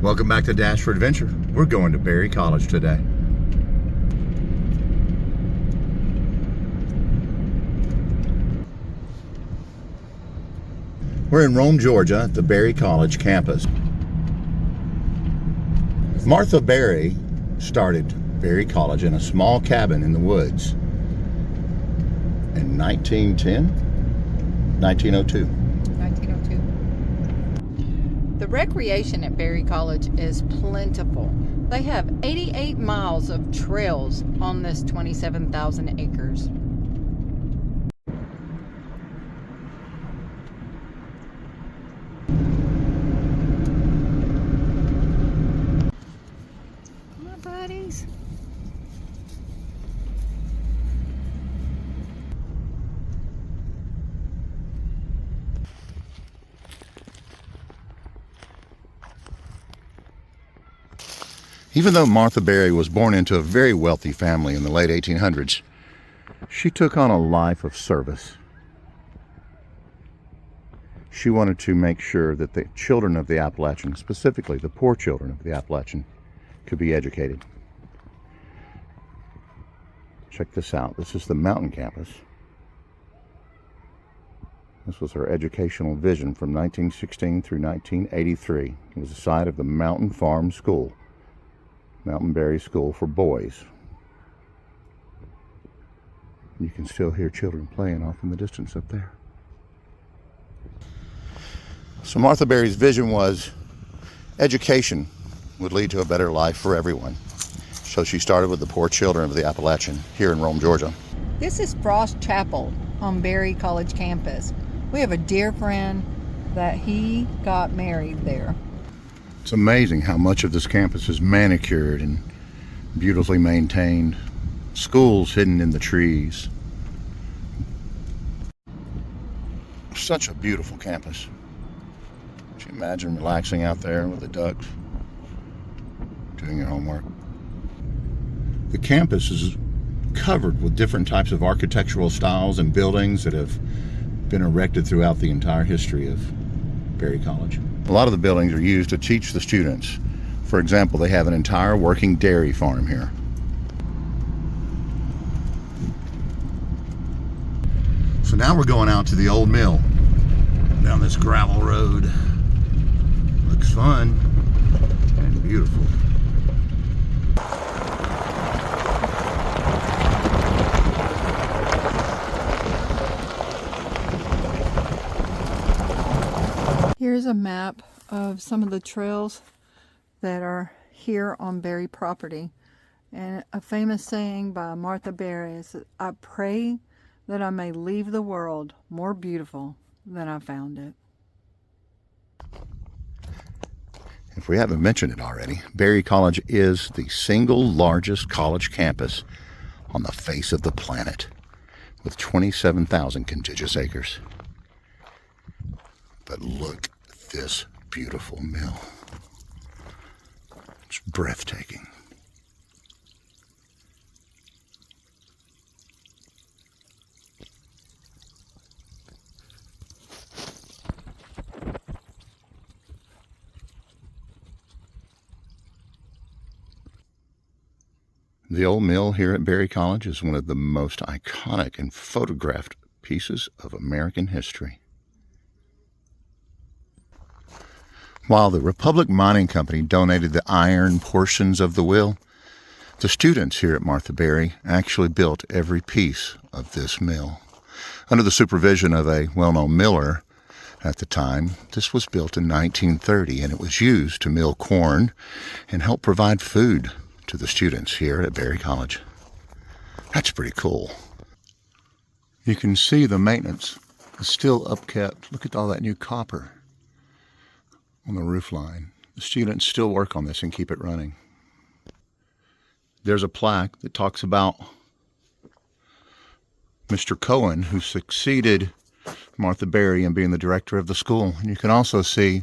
Welcome back to Dash for Adventure. We're going to Berry College today. We're in Rome, Georgia at the Berry College campus. Martha Berry started Berry College in a small cabin in the woods in 1902. The recreation at Berry College is plentiful. They have 88 miles of trails on this 27,000 acres. Come on, buddies. Even though Martha Berry was born into a very wealthy family in the late 1800s, she took on a life of service. She wanted to make sure that the children of the Appalachian, specifically the poor children of the Appalachian, could be educated. Check this out. This is the mountain campus. This was her educational vision from 1916 through 1983. It was the site of the Mountain Farm School, Mountain Berry School for boys. You can still hear children playing off in the distance up there. So Martha Berry's vision was education would lead to a better life for everyone. So she started with the poor children of the Appalachian here in Rome, Georgia. This is Frost Chapel on Berry College campus. We have a dear friend that he got married there. It's amazing how much of this campus is manicured and beautifully maintained. Schools hidden in the trees. Such a beautiful campus. Can you imagine relaxing out there with the ducks, doing your homework? The campus is covered with different types of architectural styles and buildings that have been erected throughout the entire history of Berry College. A lot of the buildings are used to teach the students. For example, they have an entire working dairy farm here. So now we're going out to the old mill down this gravel road. Looks fun and beautiful. Here's a map of some of the trails that are here on Berry property. And a famous saying by Martha Berry is, "I pray that I may leave the world more beautiful than I found it." If we haven't mentioned it already, Berry College is the single largest college campus on the face of the planet, with 27,000 contiguous acres. But look at this beautiful mill. It's breathtaking. The old mill here at Berry College is one of the most iconic and photographed pieces of American history. While the Republic Mining Company donated the iron portions of the mill, the students here at Martha Berry actually built every piece of this mill. Under the supervision of a well-known miller at the time, this was built in 1930, and it was used to mill corn and help provide food to the students here at Berry College. That's pretty cool. You can see the maintenance is still upkept. Look at all that new copper on the roof line. The students still work on this and keep it running. There's a plaque that talks about Mr. Cohen, who succeeded Martha Berry in being the director of the school. And you can also see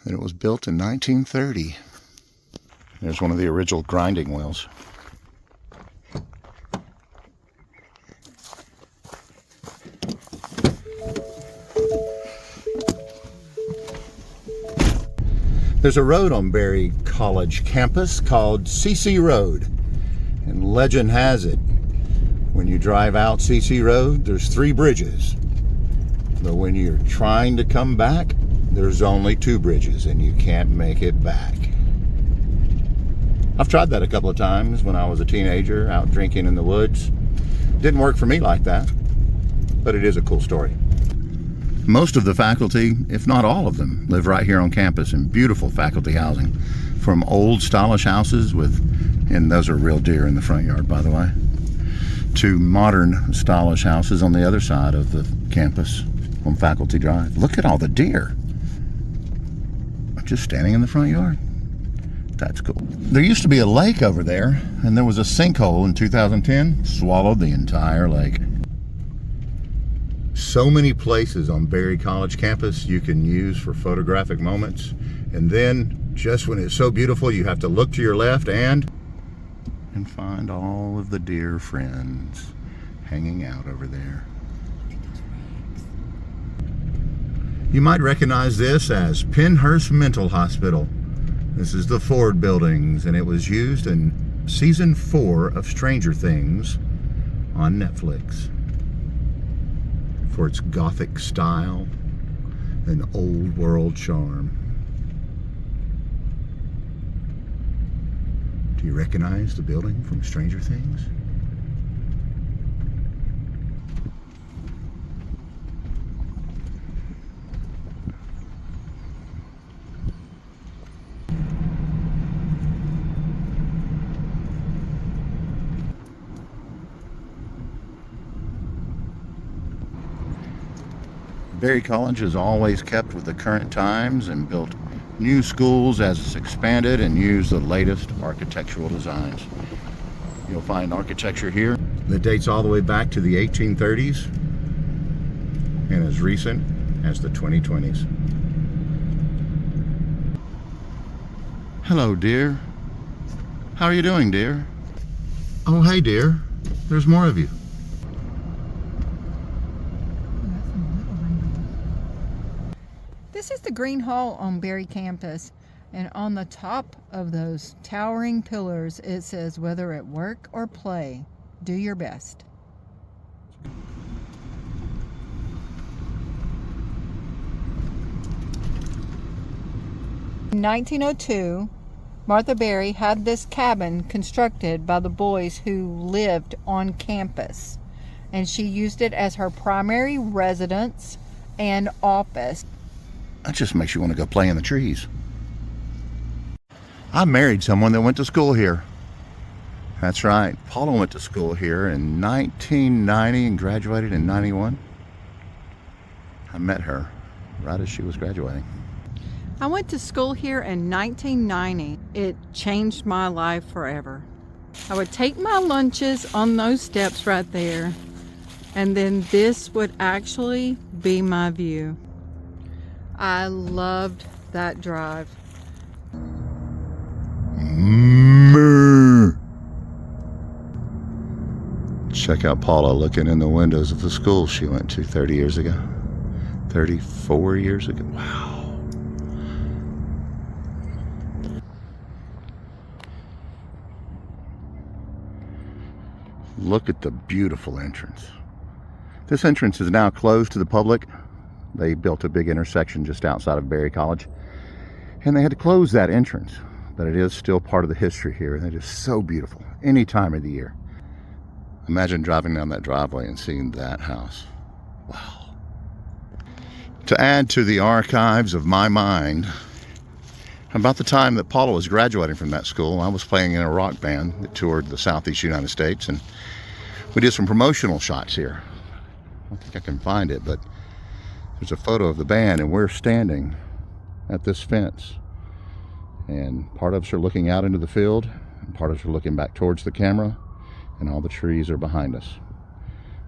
that it was built in 1930. There's one of the original grinding wheels. There's a road on Berry College campus called CC Road. And legend has it, when you drive out CC Road, there's 3 bridges. But when you're trying to come back, there's only 2 bridges and you can't make it back. I've tried that a couple of times when I was a teenager out drinking in the woods. Didn't work for me like that, but it is a cool story. Most of the faculty, if not all of them, live right here on campus in beautiful faculty housing. From old stylish houses with, and those are real deer in the front yard, by the way, to modern stylish houses on the other side of the campus on Faculty Drive. Look at all the deer. Just standing in the front yard. That's cool. There used to be a lake over there, and there was a sinkhole in 2010, swallowed the entire lake. So many places on Berry College campus you can use for photographic moments, and then just when it's so beautiful you have to look to your left and find all of the dear friends hanging out over there. You might recognize this as Pennhurst Mental Hospital. This is the Ford buildings, and it was used in season 4 of Stranger Things on Netflix for its Gothic style and old world charm. Do you recognize the building from Stranger Things? Berry College has always kept with the current times and built new schools as it's expanded and used the latest architectural designs. You'll find architecture here that dates all the way back to the 1830s and as recent as the 2020s. Hello, dear. How are you doing, dear? Oh, hey, dear. There's more of you. This is the Green Hall on Berry campus, and on the top of those towering pillars it says, whether at work or play, do your best. In 1902, Martha Berry had this cabin constructed by the boys who lived on campus, and she used it as her primary residence and office. That just makes you want to go play in the trees. I married someone that went to school here. That's right. Paula went to school here in 1990 and graduated in 91. I met her right as she was graduating. I went to school here in 1990. It changed my life forever. I would take my lunches on those steps right there, and then this would actually be my view. I loved that drive. Check out Paula looking in the windows of the school she went to 30 years ago. 34 years ago. Wow. Look at the beautiful entrance. This entrance is now closed to the public. They built a big intersection just outside of Berry College, and they had to close that entrance, but it is still part of the history here, and it is so beautiful any time of the year. Imagine driving down that driveway and seeing that house. Wow. To add to the archives of my mind, about the time that Paula was graduating from that school, I was playing in a rock band that toured the Southeast United States, and we did some promotional shots here. I don't think I can find it, but there's a photo of the band, and we're standing at this fence, and part of us are looking out into the field, and part of us are looking back towards the camera, and all the trees are behind us.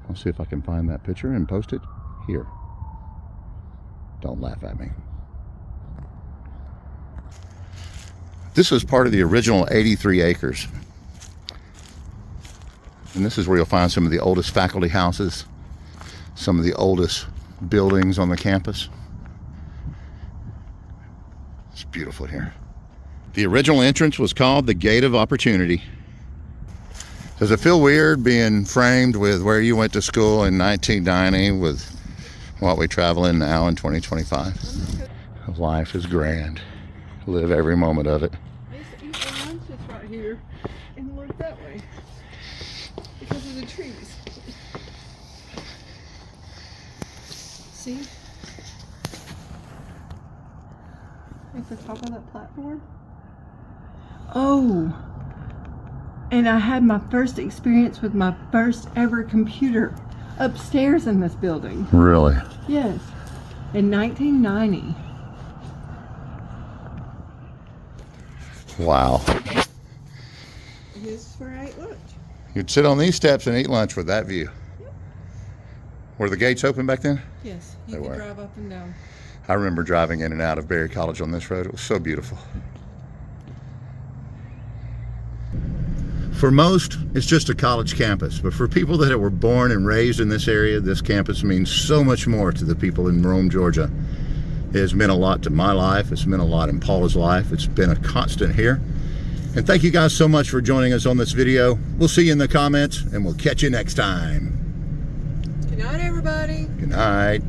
I'll see if I can find that picture and post it here. Don't laugh at me. This is part of the original 83 acres, and this is where you'll find some of the oldest faculty houses, some of the oldest buildings on the campus. It's beautiful here. The original entrance was called the Gate of Opportunity. Does it feel weird being framed with where you went to school in 1990 with what we travel in now in 2025? Life is grand. Live every moment of it. I used to eat my lunches right here and look that way because of the trees. See? At the top of that platform. Oh! And I had my first experience with my first ever computer upstairs in this building. Really? Yes. In 1990. Wow. This is where I ate lunch. You'd sit on these steps and eat lunch with that view. Yep. Were the gates open back then? Yes, you They could were. drive up and down. I remember driving in and out of Berry College on this road. It was so beautiful. For most, it's just a college campus, but for people that were born and raised in this area, this campus means so much more to the people in Rome, Georgia. It has meant a lot to my life. It's meant a lot in Paula's life. It's been a constant here. And thank you guys so much for joining us on this video. We'll see you in the comments, and we'll catch you next time. Good night, everybody. Good night.